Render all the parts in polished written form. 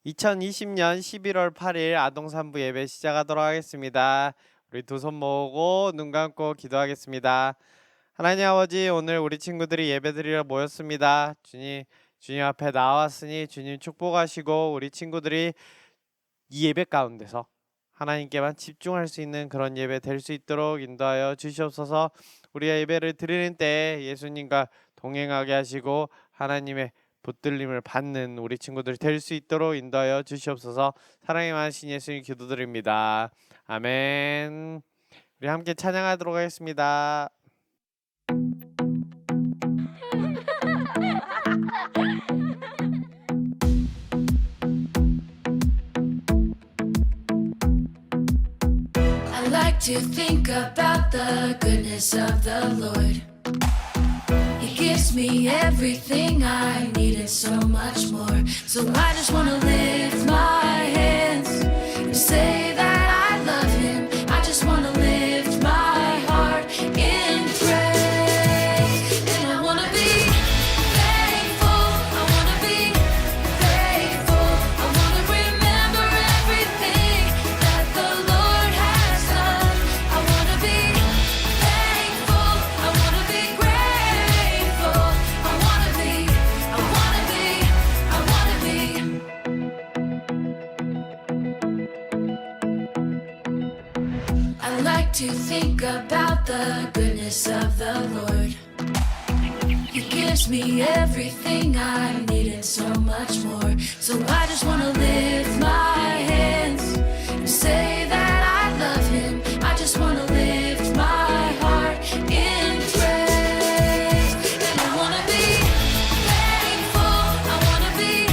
2020년 11월 8일 아동산부 예배 시작하도록 하겠습니다. 우리 두 손 모으고 눈 감고 기도하겠습니다. 하나님 아버지, 오늘 우리 친구들이 예배드리러 모였습니다. 주님 앞에 나왔으니 주님 축복하시고 우리 친구들이 이 예배 가운데서 하나님께만 집중할 수 있는 그런 예배 될 수 있도록 인도하여 주시옵소서. 우리가 예배를 드리는 때 예수님과 동행하게 하시고 하나님의 붙들림을 받는 우리 친구들 될 수 있도록 인도하여 주시옵소서. 사랑이 많으신 예수님 기도드립니다. 아멘. 우리 함께 찬양하도록 하겠습니다. I like to think about the goodness of the Lord. He gives me everything I need and so much more. So I just want to lift my hands and say that I love Him. I just want to lift my heart in praise. And I want to be thankful. I want to be grateful. I want to remember everything that the Lord has done. I want to be thankful. I want to be grateful. I want to be, I want to be, I want to be. I like to think about the goodness of the Lord. He gives me everything I need and so much more. So I just want to lift my hands and say that I love Him. I just want to lift my heart in praise. And I want to be thankful. I want to be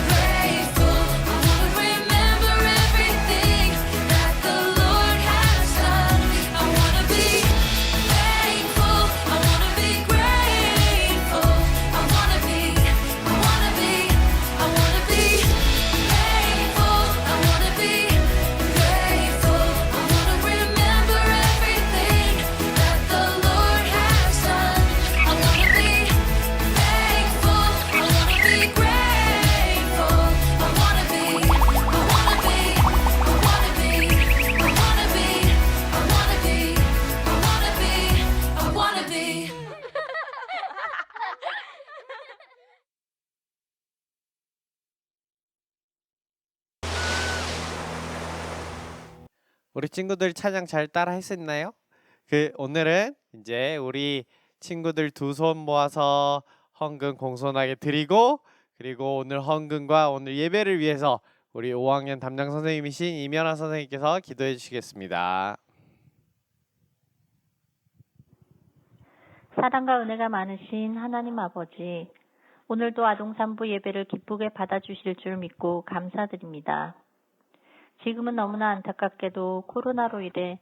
grateful. I want to remember everything that the Lord has done. I want to be thankful. I want to be grateful. I want to be, I want to be, I want to be thankful. I want to be grateful. I want to remember everything that the Lord has done. I want to be thankful. I want to be grateful. I want to be, I want to be, I want to be, I want to be, I want to be, I want to be, I want to be. 우리 친구들 찬양 잘 따라 했었나요? 오늘은 이제 우리 친구들 두 손 모아서 헌금 공손하게 드리고, 그리고 오늘 헌금과 오늘 예배를 위해서 우리 5학년 담당 선생님이신 이면아 선생님께서 기도해 주시겠습니다. 사랑과 은혜가 많으신 하나님 아버지, 오늘도 아동산부 예배를 기쁘게 받아주실 줄 믿고 감사드립니다. 지금은 너무나 안타깝게도 코로나로 인해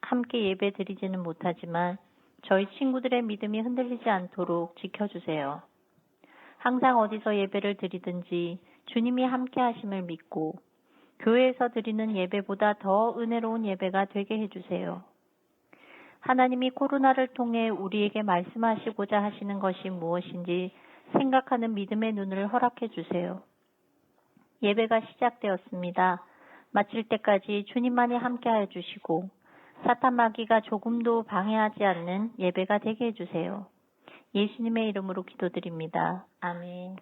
함께 예배 드리지는 못하지만 저희 친구들의 믿음이 흔들리지 않도록 지켜주세요. 항상 어디서 예배를 드리든지 주님이 함께 하심을 믿고 교회에서 드리는 예배보다 더 은혜로운 예배가 되게 해주세요. 하나님이 코로나를 통해 우리에게 말씀하시고자 하시는 것이 무엇인지 생각하는 믿음의 눈을 허락해 주세요. 예배가 시작되었습니다. 마칠 때까지 주님만이 함께하여 주시고 사탄 마귀가 조금도 방해하지 않는 예배가 되게 해주세요. 예수님의 이름으로 기도드립니다. 아멘.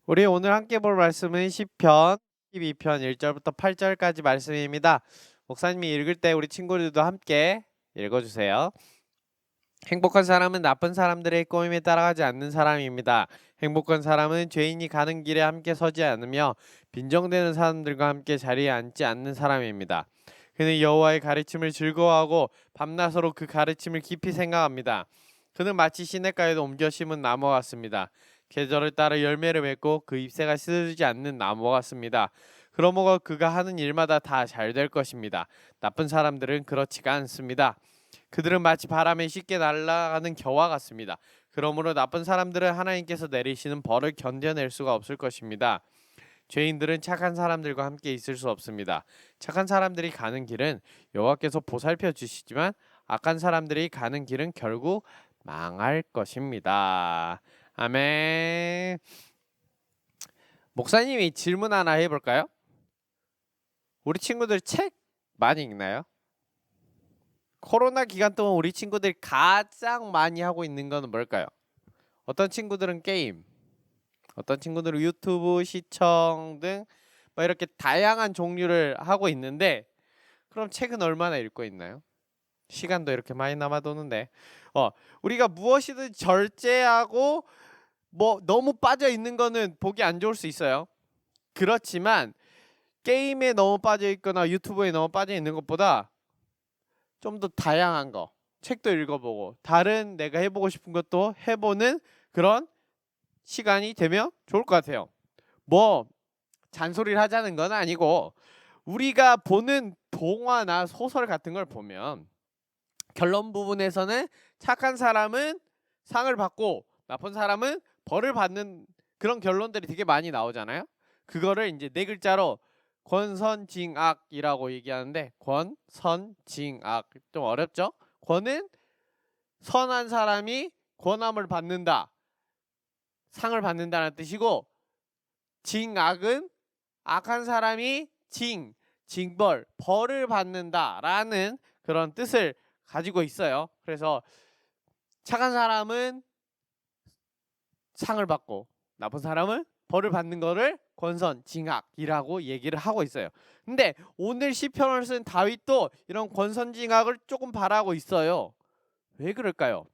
우리 오늘 함께 볼 말씀은 시편 12편 1절부터 8절까지 말씀입니다. 목사님이 읽을 때 우리 친구들도 함께 읽어주세요. 행복한 사람은 나쁜 사람들의 꼬임에 따라가지 않는 사람입니다. 행복한 사람은 죄인이 가는 길에 함께 서지 않으며 빈정대는 사람들과 함께 자리에 앉지 않는 사람입니다. 그는 여호와의 가르침을 즐거워하고 밤낮으로 그 가르침을 깊이 생각합니다. 그는 마치 시냇가에도 옮겨 심은 나무 같습니다. 계절을 따라 열매를 맺고 그 잎새가 시들지 않는 나무 같습니다. 그러므로 그가 하는 일마다 다 잘 될 것입니다. 나쁜 사람들은 그렇지가 않습니다. 그들은 마치 바람에 쉽게 날아가는 겨와 같습니다. 그러므로 나쁜 사람들은 하나님께서 내리시는 벌을 견뎌낼 수가 없을 것입니다. 죄인들은 착한 사람들과 함께 있을 수 없습니다. 착한 사람들이 가는 길은 여호와께서 보살펴 주시지만 악한 사람들이 가는 길은 결국 망할 것입니다. 아멘. 목사님이 질문 하나 해볼까요? 우리 친구들 책 많이 읽나요? 코로나 기간 동안 우리 친구들이 가장 많이 하고 있는 거는 뭘까요? 어떤 친구들은 게임, 어떤 친구들은 유튜브 시청 등 뭐 이렇게 다양한 종류를 하고 있는데, 그럼 책은 얼마나 읽고 있나요? 시간도 이렇게 많이 남아도는데 우리가 무엇이든 절제하고 뭐 너무 빠져 있는 거는 보기 안 좋을 수 있어요. 그렇지만 게임에 너무 빠져 있거나 유튜브에 너무 빠져 있는 것보다 좀 더 다양한 거, 책도 읽어보고 다른 내가 해보고 싶은 것도 해보는 그런 시간이 되면 좋을 것 같아요. 뭐 잔소리를 하자는 건 아니고, 우리가 보는 동화나 소설 같은 걸 보면 결론 부분에서는 착한 사람은 상을 받고 나쁜 사람은 벌을 받는 그런 결론들이 되게 많이 나오잖아요. 그거를 이제 네 글자로 권선징악이라고 얘기하는데, 권선징악 좀 어렵죠? 권은 선한 사람이 권함을 받는다, 상을 받는다는 뜻이고, 징악은 악한 사람이 징벌, 벌을 받는다라는 그런 뜻을 가지고 있어요. 그래서 착한 사람은 상을 받고 나쁜 사람은 벌을 받는 거를 권선징악이라고 얘기를 하고 있어요. 근데 오늘 시편을 쓴 다윗도 이런 권선징악을 조금 바라고 있어요. 왜 그럴까요?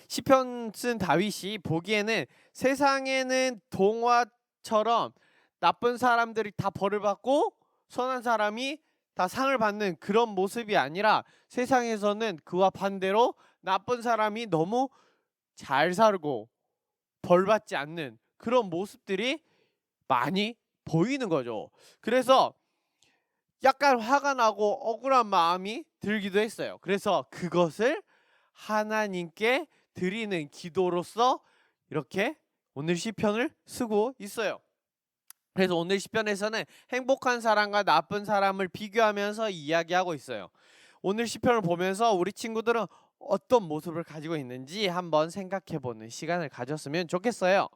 시편 쓴 다윗이 보기에는 세상에는 동화처럼 나쁜 사람들이 다 벌을 받고 선한 사람이 다 상을 받는 그런 모습이 아니라, 세상에서는 그와 반대로 나쁜 사람이 너무 잘 살고 벌 받지 않는 그런 모습들이 많이 보이는 거죠. 그래서 약간 화가 나고 억울한 마음이 들기도 했어요. 그래서 그것을 하나님께 드리는 기도로서 이렇게 오늘 시편을 쓰고 있어요. 그래서 오늘 시편에서는 행복한 사람과 나쁜 사람을 비교하면서 이야기하고 있어요. 오늘 시편을 보면서 우리 친구들은 어떤 모습을 가지고 있는지 한번 생각해보는 시간을 가졌으면 좋겠어요.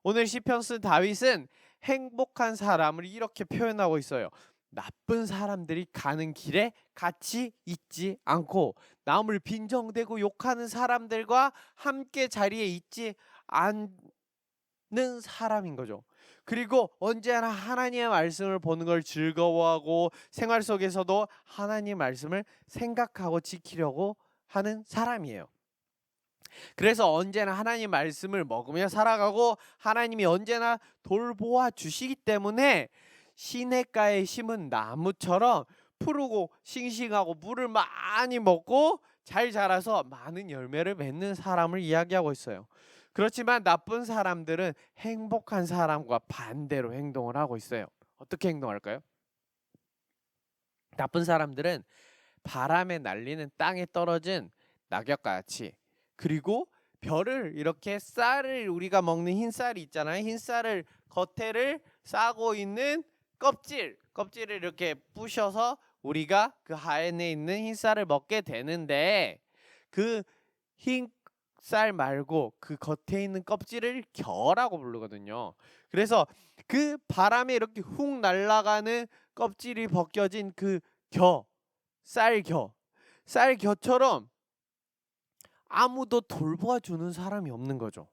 오늘 시편 쓴 다윗은 행복한 사람을 이렇게 표현하고 있어요. 나쁜 사람들이 가는 길에 같이 있지 않고 남을 빈정대고 욕하는 사람들과 함께 자리에 있지 않는 사람인 거죠. 그리고 언제나 하나님의 말씀을 보는 걸 즐거워하고 생활 속에서도 하나님의 말씀을 생각하고 지키려고 하는 사람이에요. 그래서 언제나 하나님 말씀을 먹으며 살아가고 하나님이 언제나 돌보아 주시기 때문에 시냇가에 심은 나무처럼 푸르고 싱싱하고 물을 많이 먹고 잘 자라서 많은 열매를 맺는 사람을 이야기하고 있어요. 그렇지만 나쁜 사람들은 행복한 사람과 반대로 행동을 하고 있어요. 어떻게 행동할까요? 나쁜 사람들은 바람에 날리는 땅에 떨어진 낙엽과 같이, 그리고 별을 이렇게 쌀을 우리가 먹는 흰쌀이 있잖아요. 흰쌀을 겉에를 싸고 있는 껍질을 이렇게 부셔서 우리가 그 안에 있는 흰쌀을 먹게 되는데, 그 흰쌀 말고 그 겉에 있는 껍질을 겨라고 부르거든요. 그래서 그 바람에 이렇게 훅 날아가는 껍질이 벗겨진 그 쌀겨처럼 아무도 돌보아 주는 사람이 없는 거죠.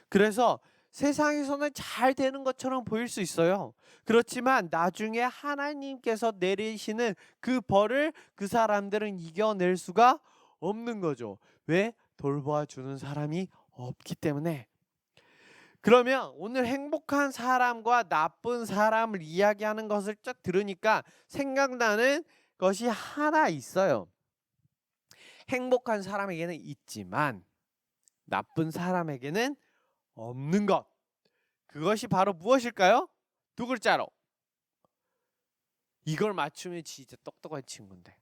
그래서 세상에서는 잘 되는 것처럼 보일 수 있어요. 그렇지만 나중에 하나님께서 내리시는 그 벌을 그 사람들은 이겨낼 수가 없는 거죠. 왜? 돌보아 주는 사람이 없기 때문에. 그러면 오늘 행복한 사람과 나쁜 사람을 이야기하는 것을 쫙 들으니까 생각나는 것이 하나 있어요. 행복한 사람에게는 있지만 나쁜 사람에게는 없는 것. 그것이 바로 무엇일까요? 두 글자로. 이걸 맞추면 진짜 똑똑한 친구인데.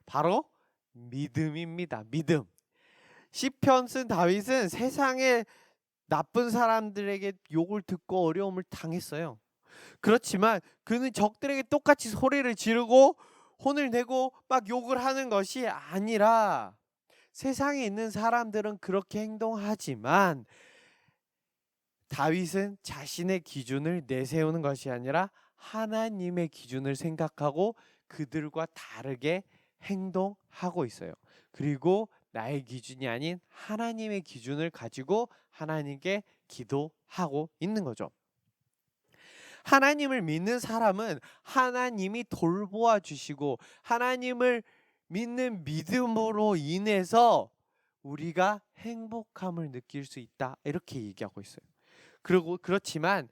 바로 믿음입니다. 믿음. 시편 쓴 다윗은 세상에 나쁜 사람들에게 욕을 듣고 어려움을 당했어요. 그렇지만 그는 적들에게 똑같이 소리를 지르고 혼을 내고 막 욕을 하는 것이 아니라 세상에 있는 사람들은 그렇게 행동하지만 다윗은 자신의 기준을 내세우는 것이 아니라 하나님의 기준을 생각하고 그들과 다르게 행동하고 있어요. 그리고 나의 기준이 아닌 하나님의 기준을 가지고 하나님께 기도하고 있는 거죠. 하나님을 믿는 사람은 하나님이 돌보아 주시고 하나님을 믿는 믿음으로 인해서 우리가 행복함을 느낄 수 있다. 이렇게 얘기하고 있어요. 그리고 그렇지만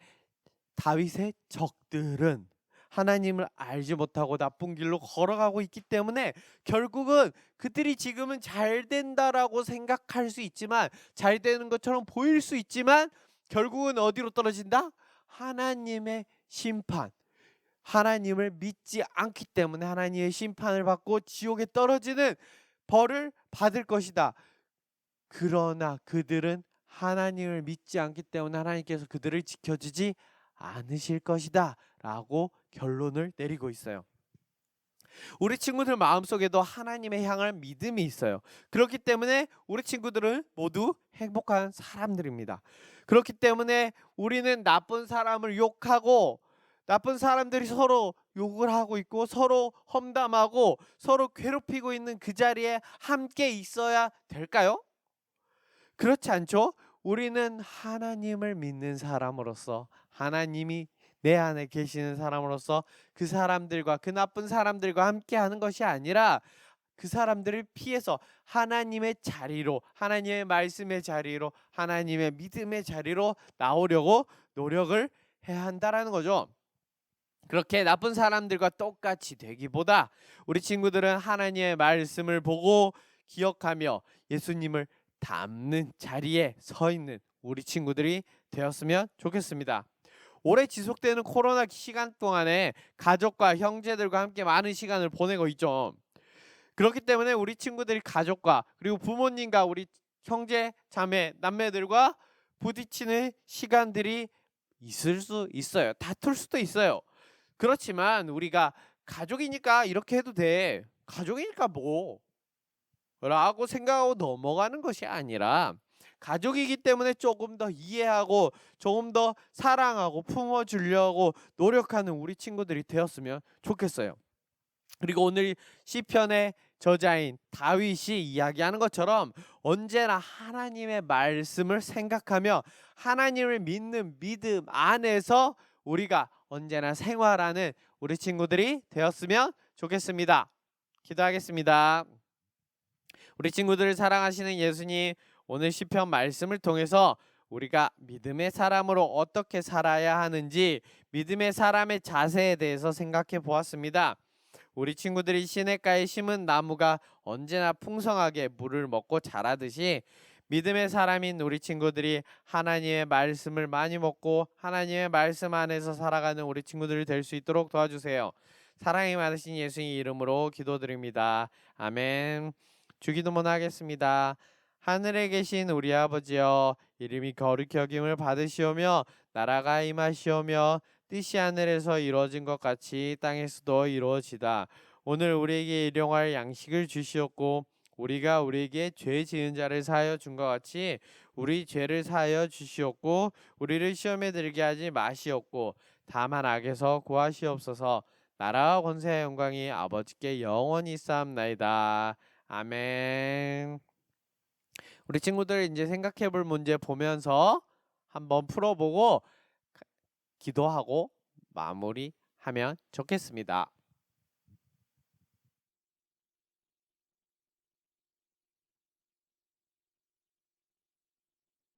다윗의 적들은 하나님을 알지 못하고 나쁜 길로 걸어가고 있기 때문에 결국은 그들이 지금은 잘 된다라고 생각할 수 있지만, 잘 되는 것처럼 보일 수 있지만 결국은 어디로 떨어진다? 하나님의 심판. 하나님을 믿지 않기 때문에 하나님의 심판을 받고 지옥에 떨어지는 벌을 받을 것이다. 그러나 그들은 하나님을 믿지 않기 때문에 하나님께서 그들을 지켜주지 않으실 것이다 라고 결론을 내리고 있어요. 우리 친구들 마음속에도 하나님의 향한 믿음이 있어요. 그렇기 때문에 우리 친구들은 모두 행복한 사람들입니다. 그렇기 때문에 우리는 나쁜 사람을 욕하고 나쁜 사람들이 서로 욕을 하고 있고 서로 험담하고 서로 괴롭히고 있는 그 자리에 함께 있어야 될까요? 그렇지 않죠? 우리는 하나님을 믿는 사람으로서, 하나님이 내 안에 계시는 사람으로서 그 사람들과, 그 나쁜 사람들과 함께 하는 것이 아니라 그 사람들을 피해서 하나님의 자리로, 하나님의 말씀의 자리로, 하나님의 믿음의 자리로 나오려고 노력을 해야 한다라는 거죠. 그렇게 나쁜 사람들과 똑같이 되기보다 우리 친구들은 하나님의 말씀을 보고 기억하며 예수님을 닮는 자리에 서 있는 우리 친구들이 되었으면 좋겠습니다. 오래 지속되는 코로나 시간 동안에 가족과 형제들과 함께 많은 시간을 보내고 있죠. 그렇기 때문에 우리 친구들이 가족과 그리고 부모님과 우리 형제, 자매, 남매들과 부딪히는 시간들이 있을 수 있어요. 다툴 수도 있어요. 그렇지만 우리가 가족이니까 이렇게 해도 돼, 가족이니까 뭐 라고 생각하고 넘어가는 것이 아니라 가족이기 때문에 조금 더 이해하고 조금 더 사랑하고 품어주려고 노력하는 우리 친구들이 되었으면 좋겠어요. 그리고 오늘 시편의 저자인 다윗이 이야기하는 것처럼 언제나 하나님의 말씀을 생각하며 하나님을 믿는 믿음 안에서 우리가 언제나 생활하는 우리 친구들이 되었으면 좋겠습니다. 기도하겠습니다. 우리 친구들을 사랑하시는 예수님, 오늘 시편 말씀을 통해서 우리가 믿음의 사람으로 어떻게 살아야 하는지, 믿음의 사람의 자세에 대해서 생각해 보았습니다. 우리 친구들이 시냇가에 심은 나무가 언제나 풍성하게 물을 먹고 자라듯이 믿음의 사람인 우리 친구들이 하나님의 말씀을 많이 먹고 하나님의 말씀 안에서 살아가는 우리 친구들이 될 수 있도록 도와주세요. 사랑이 많으신 예수님 이름으로 기도드립니다. 아멘. 주기도문 하겠습니다. 하늘에 계신 우리 아버지여, 이름이 거룩히 여김을 받으시오며 나라가 임하시오며 뜻이 하늘에서 이루어진 것 같이 땅에서도 이루어지다. 오늘 우리에게 일용할 양식을 주시옵고 우리가 우리에게 죄 지은 자를 사하여 준 것 같이 우리 죄를 사하여 주시옵고 우리를 시험에 들게 하지 마시옵고 다만 악에서 구하시옵소서. 나라와 권세와 영광이 아버지께 영원히 있사옵나이다. 아멘. 우리 친구들 이제 생각해 볼 문제 보면서 한번 풀어보고 기도하고 마무리하면 좋겠습니다.